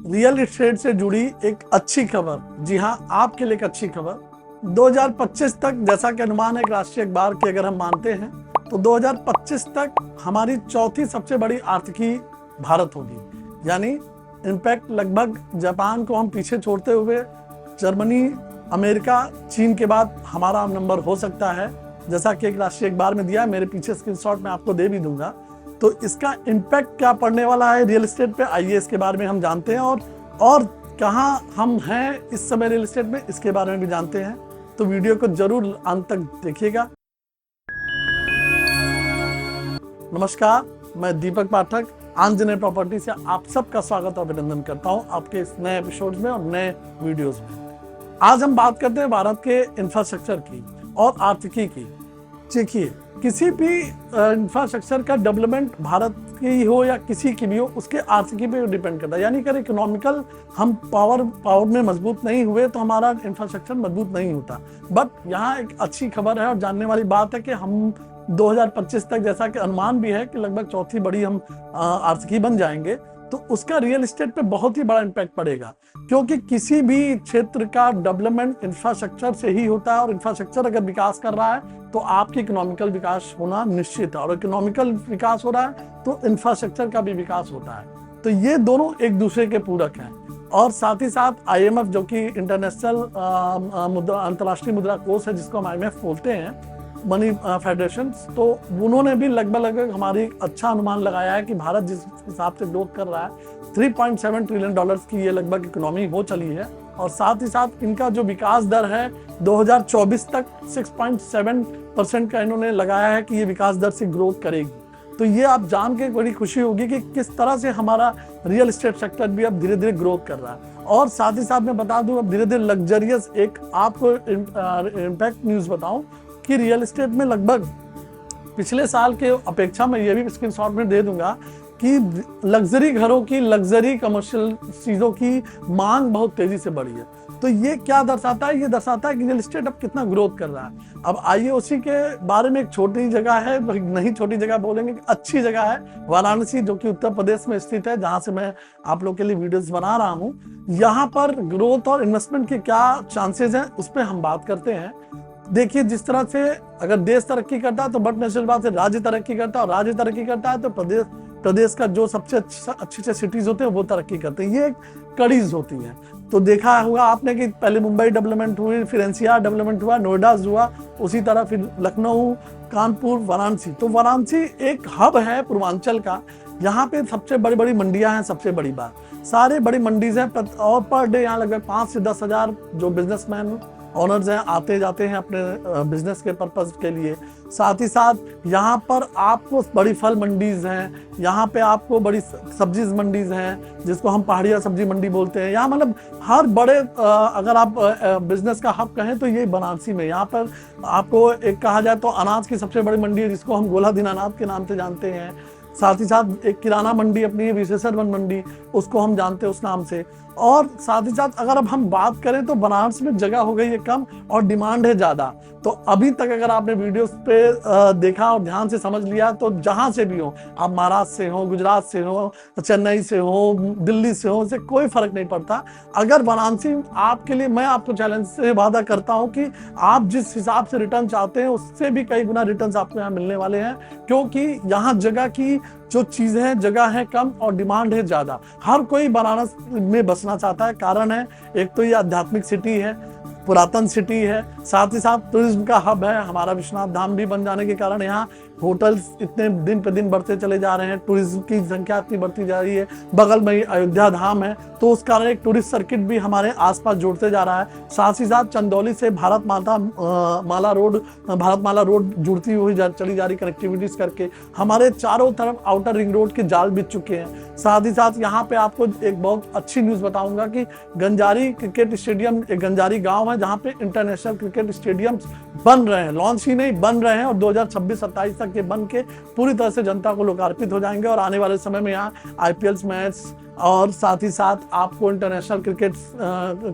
Real estate से जुड़ी एक अच्छी खबर। जी हाँ, आपके लिए एक अच्छी खबर। 2025 तक, जैसा कि अनुमान है राष्ट्रीय अखबार के अगर हम मानते हैं, तो 2025 तक हमारी चौथी सबसे बड़ी आर्थिकी भारत होगी। यानी इम्पैक्ट लगभग जापान को हम पीछे छोड़ते हुए जर्मनी, अमेरिका, चीन के बाद हमारा नंबर हो सकता है, जैसा कि एक राष्ट्रीय अखबार में दिया। मेरे पीछे स्क्रीनशॉट में आपको दे भी दूंगा। तो इसका इम्पैक्ट क्या पड़ने वाला है रियल एस्टेट पे, आइए इसके बारे में हम जानते हैं। और कहाँ हम हैं इस समय रियल एस्टेट में, इसके बारे में भी जानते हैं। तो वीडियो को जरूर अंत तक देखिएगा। नमस्कार, मैं दीपक पाठक आंजनेय प्रॉपर्टी से आप सबका स्वागत और अभिनंदन करता हूं आपके इस नए एपिसोड में और नए वीडियोस में। आज हम बात करते हैं भारत के इंफ्रास्ट्रक्चर की और आर्थिकी की। देखिए, किसी भी इंफ्रास्ट्रक्चर का डेवलपमेंट भारत की हो या किसी की भी हो, उसके आर्थिकी पे डिपेंड करता है। यानी अगर इकोनॉमिकल हम पावर में मजबूत नहीं हुए तो हमारा इंफ्रास्ट्रक्चर मजबूत नहीं होता। बट यहाँ एक अच्छी खबर है और जानने वाली बात है कि हम 2025 तक, जैसा कि अनुमान भी है कि लगभग चौथी बड़ी हम आर्थिकी बन जाएंगे, तो उसका रियल एस्टेट पे बहुत ही बड़ा इम्पैक्ट पड़ेगा। क्योंकि किसी भी क्षेत्र का डेवलपमेंट इंफ्रास्ट्रक्चर से ही होता है, और इंफ्रास्ट्रक्चर अगर विकास कर रहा है तो आपकी इकोनॉमिकल विकास होना निश्चित है, और इकोनॉमिकल विकास हो रहा है तो इंफ्रास्ट्रक्चर का भी विकास होता है। तो ये दोनों एक दूसरे के पूरक हैं। और साथ ही साथ IMF, जो कि इंटरनेशनल अंतर्राष्ट्रीय मुद्रा कोष है, जिसको हम IMF बोलते हैं, मनी फेडरेशन, तो उन्होंने भी लगभग हमारी अच्छा अनुमान लगाया है कि भारत जिस हिसाब से ग्रोथ कर रहा है 3.7 ट्रिलियन डॉलर्स की ये लगभग इकोनॉमी हो चली है। और साथ ही साथ इनका जो विकास दर है 2024 तक 6.7% का इन्होंने लगाया है कि ये विकास दर से ग्रोथ करेगी। तो ये आप जान के बड़ी खुशी होगी कि किस तरह से हमारा रियल एस्टेट सेक्टर भी अब धीरे धीरे ग्रोथ कर रहा है। और साथ ही साथ मैं बता दूं, अब धीरे धीरे लग्जरियस एक आपको इम्पैक्ट न्यूज बताऊं कि रियल एस्टेट में लगभग पिछले साल के अपेक्षा, मैं ये भी स्क्रीनशॉट में दे दूंगा, कि लग्जरी घरों की, लग्जरी कमर्शियल चीज़ों की मांग बहुत तेजी से बढ़ी है। तो ये क्या दर्शाता है? ये दर्शाता है कि रियल एस्टेट अब कितना ग्रोथ कर रहा है। अब आइए उसी के बारे में। एक छोटी जगह है, नहीं छोटी जगह बोलेंगे, अच्छी जगह है वाराणसी, जो कि उत्तर प्रदेश में स्थित है, जहां से मैं आप लोग के लिए वीडियोस बना रहा हूँ। यहाँ पर ग्रोथ और इन्वेस्टमेंट के क्या चांसेस हैं, उस पर हम बात करते हैं। देखिए, जिस तरह से अगर देश तरक्की करता है तो बट नेचुरल बात है राज्य तरक्की करता है, और राज्य तरक्की करता है तो प्रदेश का जो सबसे अच्छे सिटीज होते हैं वो तरक्की करते हैं। ये एक कड़ीज होती है। तो देखा होगा आपने कि पहले मुंबई डेवलपमेंट हुई, फिर NCR डेवलपमेंट हुआ, नोएडा हुआ, उसी तरह फिर लखनऊ, कानपुर, वाराणसी। तो वाराणसी एक हब है पूर्वांचल का। यहाँ पे सबसे बड़ी बड़ी मंडियां हैं। सबसे बड़ी बात, सारे बड़ी मंडीज हैं, और पर डे यहाँ लगभग 5 से 10 हजार जो बिजनेसमैन ऑनर्स हैं आते जाते हैं अपने बिजनेस के पर्पज के लिए। साथ ही साथ यहाँ पर आपको बड़ी फल मंडीज हैं, यहाँ पे आपको बड़ी सब्जी मंडीज हैं, जिसको हम पहाड़िया सब्जी मंडी बोलते हैं। यहाँ मतलब हर बड़े अगर आप बिजनेस का हब कहें तो ये वाराणसी में। यहाँ पर आपको एक कहा जाए तो अनाज की सबसे बड़ी मंडी है, जिसको हम गोला दीनानाथ के नाम से जानते हैं। साथ ही साथ एक किराना मंडी अपनी विशेषर मंडी, उसको हम जानते हैं उस नाम से। और साथ ही साथ अगर अब हम बात करें तो बनारस में जगह हो गई है कम और डिमांड है ज़्यादा। तो अभी तक अगर आपने वीडियोस पे देखा और ध्यान से समझ लिया, तो जहां से भी हो, आप महाराष्ट्र से हो, गुजरात से हो, चेन्नई से हो, दिल्ली से हो, उससे कोई फर्क नहीं पड़ता। अगर वाराणसी आपके लिए, मैं आपको चैलेंज से वादा करता हूं कि आप जिस हिसाब से रिटर्न चाहते हैं उससे भी कई गुना रिटर्न आपको यहाँ मिलने वाले हैं। क्योंकि यहाँ जगह की जो चीजें हैं, जगह है कम और डिमांड है ज्यादा। हर कोई बनारस में बसना चाहता है। कारण है, एक तो ये आध्यात्मिक सिटी है, पुरातन सिटी है, साथ ही साथ टूरिज्म का हब है। हमारा विश्वनाथ धाम भी बन जाने के कारण यहाँ होटल्स इतने दिन पे दिन बढ़ते चले जा रहे हैं, टूरिज्म की संख्या इतनी बढ़ती जा रही है। बगल में ही अयोध्या धाम है, तो उस कारण एक टूरिस्ट सर्किट भी हमारे आसपास जुड़ते जा रहा है। साथ ही साथ चंदौली से भारत माला रोड जुड़ती हुई चली जा रही, कनेक्टिविटीज करके हमारे चारों तरफ आउटर रिंग रोड के जाल बिछ चुके हैं। साथ ही साथ यहाँ पे आपको एक बहुत अच्छी न्यूज बताऊंगा कि गंजारी क्रिकेट स्टेडियम, एक गंजारी गाँव है जहाँ पे इंटरनेशनल क्रिकेट स्टेडियम बन रहे हैं, लॉन्च ही नहीं बन रहे हैं, और 2026-27 तक के बन के पूरी तरह से जनता को लोकार्पित हो जाएंगे। और आने वाले समय में यहाँ IPL मैच, और साथ ही साथ आपको इंटरनेशनल क्रिकेट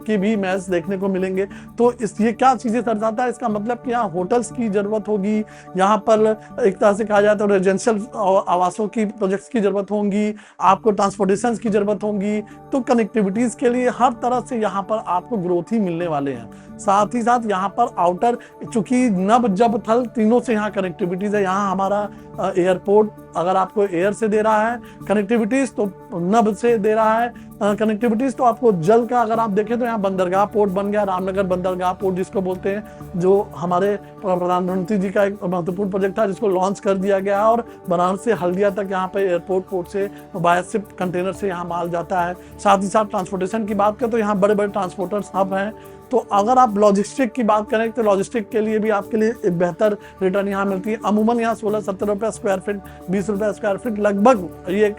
की भी मैच देखने को मिलेंगे। तो ये क्या चीज़ें दर्शाता है, इसका मतलब कि यहाँ होटल्स की ज़रूरत होगी, यहाँ पर एक तरह से कहा जाए तो रेजिडेंशियल आवासों की प्रोजेक्ट्स की ज़रूरत होंगी, आपको ट्रांसपोर्टेशन की ज़रूरत होंगी। तो कनेक्टिविटीज़ के लिए हर तरह से यहाँ पर आपको ग्रोथ ही मिलने वाले हैं। साथ ही साथ यहाँ पर आउटर, चूंकि नभ जब थल तीनों से यहाँ कनेक्टिविटीज़ है। यहाँ हमारा एयरपोर्ट अगर आपको एयर से दे रहा है कनेक्टिविटीज़, तो नभ से दे रहा है कनेक्टिविटीज़। तो आपको जल का अगर आप देखें तो यहाँ बंदरगाह पोर्ट बन गया, रामनगर बंदरगाह पोर्ट जिसको बोलते हैं, जो हमारे प्रधानमंत्री जी का एक महत्वपूर्ण प्रोजेक्ट था जिसको लॉन्च कर दिया गया। और बनारस से हल्दिया तक यहाँ पे एयरपोर्ट पोर्ट से बाय शिप कंटेनर से यहाँ माल जाता है। साथ ही साथ ट्रांसपोर्टेशन की बात करें तो यहाँ बड़े बड़े ट्रांसपोर्टर्स हब हैं। तो अगर आप लॉजिस्टिक की बात करें तो लॉजिस्टिक के लिए भी आपके लिए एक बेहतर रिटर्न यहाँ मिलती है। अमूमन यहाँ 16-17 रुपये स्क्वायर फीट, 20 रुपये स्क्वायर फीट लगभग ये एक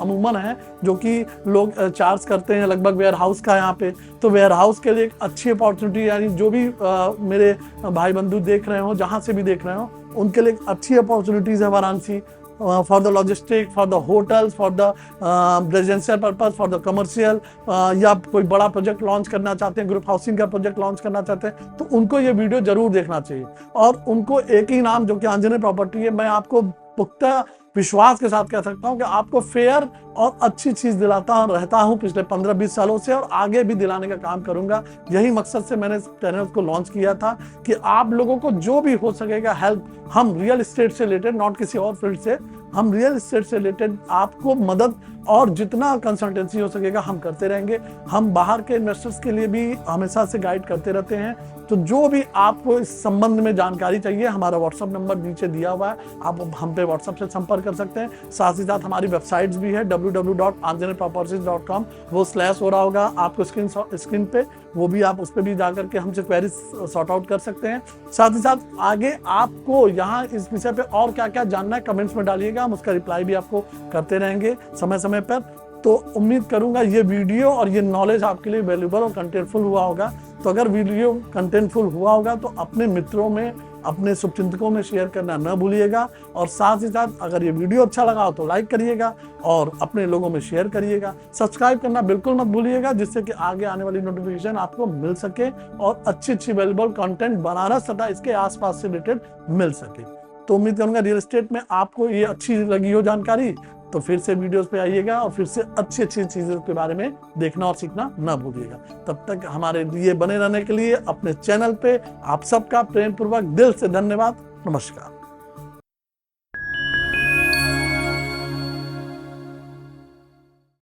अमूमन है जो कि लोग चार्ज करते हैं लगभग वेयर हाउस का यहाँ पे। तो वेयर हाउस के लिए एक अच्छी अपॉर्चुनिटी, यानी जो भी मेरे भाई बंधु देख रहे हो, जहाँ से भी देख रहे हो, उनके लिए अच्छी अपॉर्चुनिटीज़ है Varanasi for the logistic, for the hotels, for the residential purpose, for the commercial, या कोई बड़ा प्रोजेक्ट लॉन्च करना चाहते हैं, ग्रुप हाउसिंग का प्रोजेक्ट लॉन्च करना चाहते हैं, तो उनको ये वीडियो जरूर देखना चाहिए। और उनको एक ही नाम जो कि आंजनेय प्रॉपर्टी है, मैं आपको पुख्ता विश्वास के साथ कह सकता हूं कि आपको फेयर और अच्छी चीज दिलाता रहता हूं पिछले 15-20 सालों से, और आगे भी दिलाने का काम करूंगा। यही मकसद से मैंने चैनल को लॉन्च किया था कि आप लोगों को जो भी हो सकेगा हेल्प, हम रियल एस्टेट से रिलेटेड, नॉट किसी और फील्ड से, हम रियल एस्टेट से रिलेटेड आपको मदद और जितना कंसल्टेंसी हो सकेगा हम करते रहेंगे। हम बाहर के इन्वेस्टर्स के लिए भी हमेशा से गाइड करते रहते हैं। तो जो भी आपको इस संबंध में जानकारी चाहिए, हमारा व्हाट्सअप नंबर नीचे दिया हुआ है, आप हम पे व्हाट्सअप से संपर्क कर सकते हैं। साथ ही साथ हमारी वेबसाइट्स भी है www.anjaneyproperties.com, वो स्लैश हो रहा होगा आपको स्क्रीन पे, वो भी आप उस पर भी जाकर के हमसे क्वेरी सॉर्ट आउट कर सकते हैं। साथ ही साथ आगे आपको यहाँ इस विषय पे और क्या क्या जानना है कमेंट्स में डालिएगा, हम उसका रिप्लाई भी आपको करते रहेंगे समय समय पर। तो उम्मीद करूंगा ये वीडियो और ये नॉलेज आपके लिए वैल्यूबल और कंटेंटफुल हुआ होगा। तो अगर वीडियो कंटेंटफुल हुआ होगा तो अपने मित्रों में, अपने शुभचिंतकों में शेयर करना न भूलिएगा। और साथ ही साथ अगर ये वीडियो अच्छा लगा हो तो लाइक करिएगा और अपने लोगों में शेयर करिएगा। सब्सक्राइब करना बिल्कुल मत भूलिएगा, जिससे कि आगे आने वाली नोटिफिकेशन आपको मिल सके और अच्छी वैल्यूबल कंटेंट बनारस तथा इसके आसपास से रिलेटेड मिल सके। तो उम्मीद करूंगा रियल एस्टेट में आपको ये अच्छी लगी हो जानकारी, तो फिर से वीडियोस पे आइएगा और फिर से अच्छी चीज़ों के बारे में देखना और सीखना ना भूलिएगा। तब तक हमारे लिए बने रहने के लिए अपने चैनल पे आप सबका प्रेम पूर्वक दिल से धन्यवाद। नमस्कार।